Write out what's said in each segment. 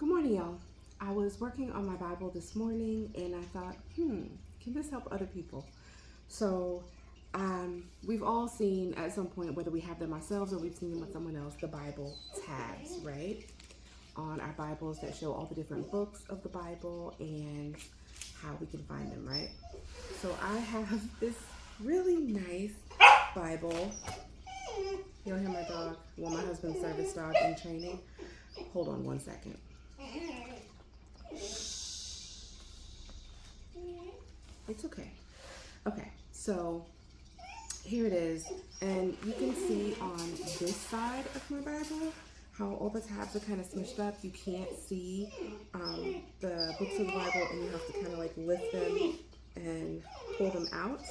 Good morning, y'all. I was working on my Bible this morning and I thought, can this help other people? So, we've all seen at some point, whether we have them ourselves or we've seen them with someone else, the Bible tabs, right? On our Bibles that show all the different books of the Bible and how we can find them, right? So, I have this really nice Bible. You'll hear my dog, well, my husband's service dog in training. Hold on one second. It's okay. Okay, so here it is, and you can see on this side of my Bible how all the tabs are kind of smushed up. You can't see the books of the Bible, and you have to kind of like lift them and pull them out.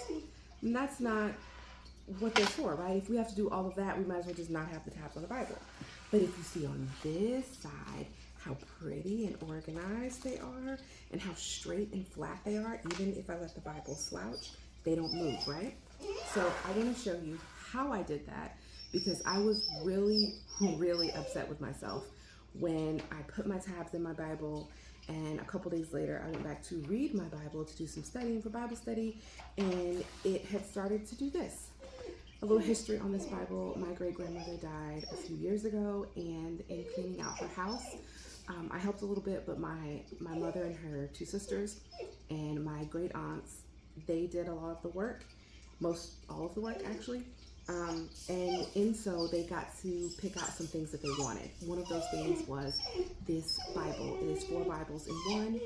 And that's not what they're for, right? If we have to do all of that, we might as well just not have the tabs on the Bible. But if you see on this side how pretty and organized they are and how straight and flat they are, even if I let the Bible slouch, they don't move, right? So I want to show you how I did that because I was really upset with myself when I put my tabs in my Bible and a couple days later I went back to read my Bible to do some studying for Bible study, and it had started to do this. A little history on this Bible. My great-grandmother died a few years ago, and in cleaning out her house, I helped a little bit, but my mother and her two sisters and my great aunts, they did a lot of the work, all of the work actually. And in so they got to pick out some things that they wanted. One of those things was this Bible. It is 4 Bibles in one,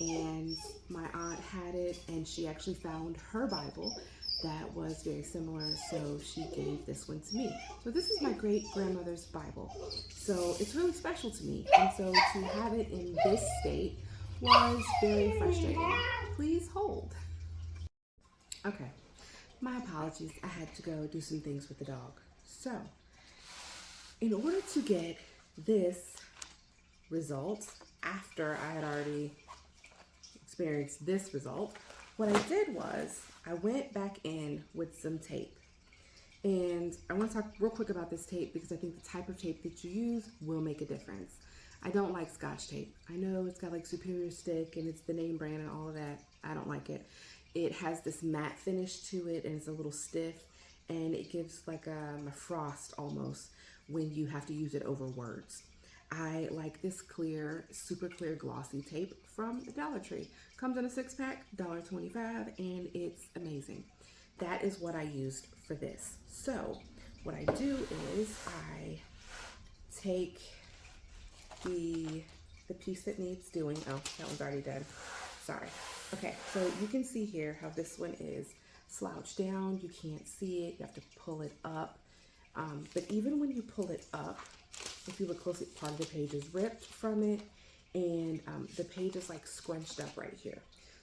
and my aunt had it, and she actually found her Bible that was very similar, so she gave this one to me. So this is my great-grandmother's Bible. So it's really special to me, and so to have it in this state was very frustrating. Please hold. Okay, my apologies. I had to go do some things with the dog. So, in order to get this result, after I had already experienced this result, what I did was I went back in with some tape. And I want to talk real quick about this tape because I think the type of tape that you use will make a difference. I don't like Scotch tape. I know it's got like Superior Stick and it's the name brand and all of that. I don't like it. It has this matte finish to it and it's a little stiff, and it gives like a frost almost when you have to use it over words. I like this clear, super clear glossy tape from the Dollar Tree. Comes in a 6-pack, $1.25, and it's amazing. That is what I used for this. So what I do is I take the piece that needs doing. Oh, that one's already done. Sorry. Okay, so you can see here how this one is slouched down. You can't see it. You have to pull it up. But even when you pull it up, if you look closely, part of the page is ripped from it, and the page is like scrunched up right here.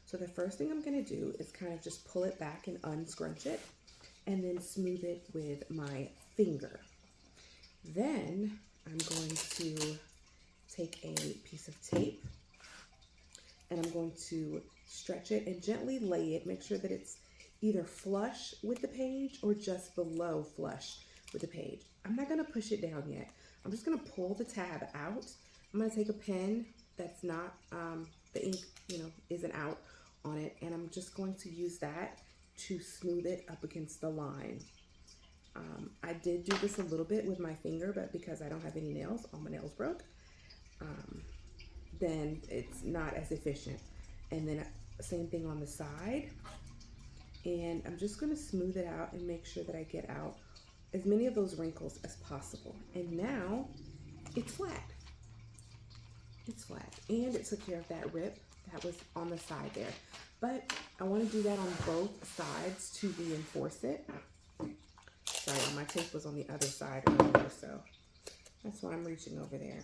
So the first thing I'm going to do is kind of just pull it back and unscrunch it, and then smooth it with my finger. Then I'm going to take a piece of tape, and I'm going to stretch it and gently lay it. Make sure that it's either flush with the page or just below flush with the page. I'm not going to push it down yet. I'm just going to pull the tab out. I'm going to take a pen that's not, the ink, isn't out on it, and I'm just going to use that to smooth it up against the line. I did do this a little bit with my finger, but because I don't have any nails, all my nails broke, then it's not as efficient. And then same thing on the side. And I'm just going to smooth it out and make sure that I get out as many of those wrinkles as possible. And now it's flat. It's flat. And it took care of that rip that was on the side there. But I want to do that on both sides to reinforce it. Sorry, my tape was on the other side earlier, so that's why I'm reaching over there.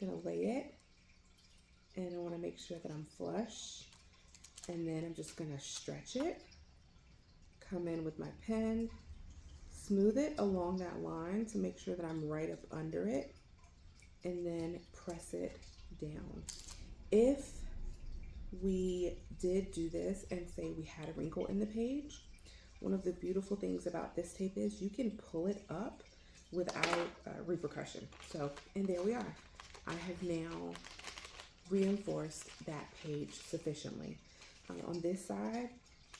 I'm going to lay it, and I want to make sure that I'm flush. And then I'm just going to stretch it, come in with my pen, smooth it along that line to make sure that I'm right up under it, and then press it down. If we did do this and say we had a wrinkle in the page, one of the beautiful things about this tape is you can pull it up without repercussion. So, and there we are. I have now reinforced that page sufficiently. On this side,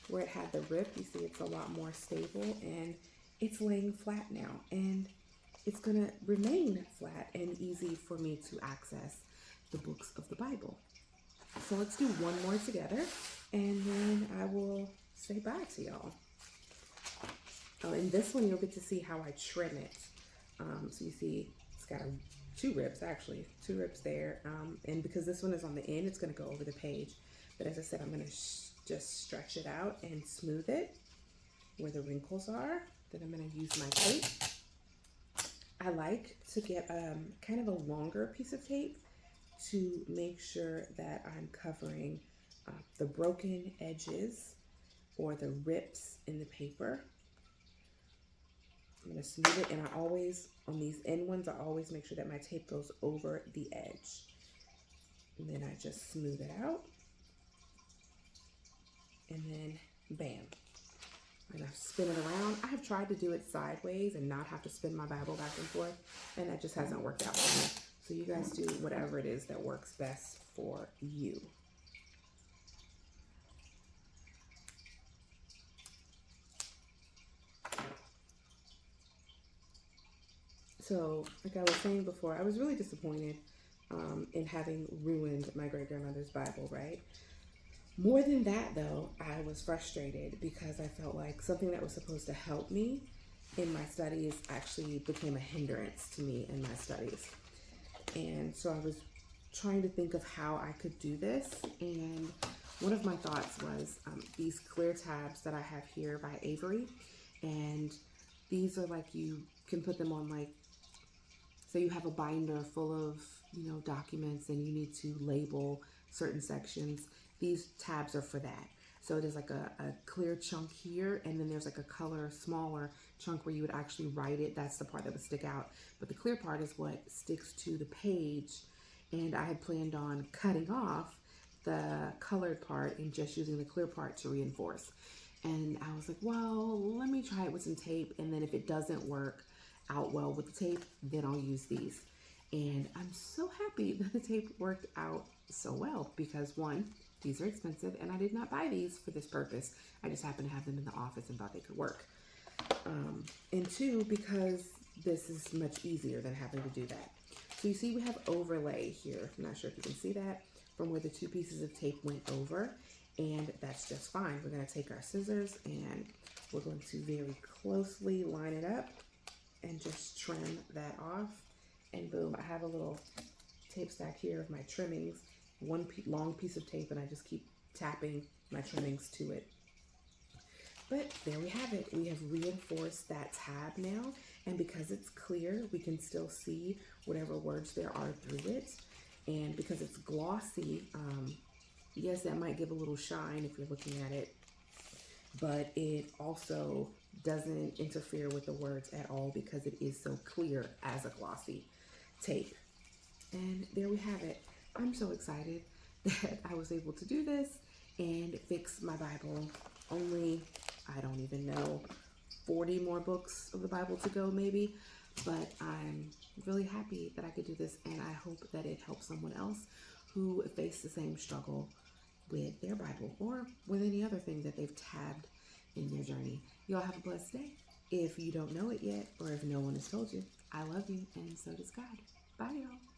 where it had the rip, you see it's a lot more stable and it's laying flat now, and it's gonna remain flat and easy for me to access the books of the Bible. So let's do one more together and then I will say bye to y'all. Oh, in this one, you'll get to see how I trim it. So you see it's got two rips, actually, two rips there. And because this one is on the end, it's gonna go over the page. But as I said, I'm gonna just stretch it out and smooth it where the wrinkles are. Then I'm gonna use my tape. I like to get kind of a longer piece of tape to make sure that I'm covering the broken edges or the rips in the paper. I'm gonna smooth it, and I always, on these end ones, I always make sure that my tape goes over the edge. And then I just smooth it out. And then bam. And I spin it around. I have tried to do it sideways and not have to spin my Bible back and forth, and that just hasn't worked out for me. So you guys do whatever it is that works best for you. So, like I was saying before, I was really disappointed in having ruined my great-grandmother's Bible, right? More than that, though, I was frustrated because I felt like something that was supposed to help me in my studies actually became a hindrance to me in my studies. And so I was trying to think of how I could do this. And one of my thoughts was these clear tabs that I have here by Avery. And these are like, you can put them on, like, so you have a binder full of, you know, documents and you need to label certain sections. These tabs are for that. So there's like a clear chunk here, and then there's like a color smaller chunk where you would actually write it. That's the part that would stick out. But the clear part is what sticks to the page. And I had planned on cutting off the colored part and just using the clear part to reinforce. And I was like, well, let me try it with some tape. And then if it doesn't work out well with the tape, then I'll use these. And I'm so happy that the tape worked out so well because one, these are expensive and I did not buy these for this purpose. I just happened to have them in the office and thought they could work. And two, because this is much easier than having to do that. So you see we have overlay here. I'm not sure if you can see that from where the two pieces of tape went over, and that's just fine. We're gonna take our scissors and we're going to very closely line it up and just trim that off. And boom, I have a little tape stack here of my trimmings, one long piece of tape, and I just keep tapping my trimmings to it. But there we have it. We have reinforced that tab now, and because it's clear, we can still see whatever words there are through it. And because it's glossy, yes, that might give a little shine if you're looking at it, but it also doesn't interfere with the words at all because it is so clear as a glossy tape. And there we have it. I'm so excited that I was able to do this and fix my Bible. Only, I don't even know, 40 more books of the Bible to go maybe, but I'm really happy that I could do this, and I hope that it helps someone else who faced the same struggle with their Bible or with any other thing that they've tabbed in their journey. Y'all have a blessed day. If you don't know it yet, or if no one has told you, I love you, and so does God. Bye, y'all.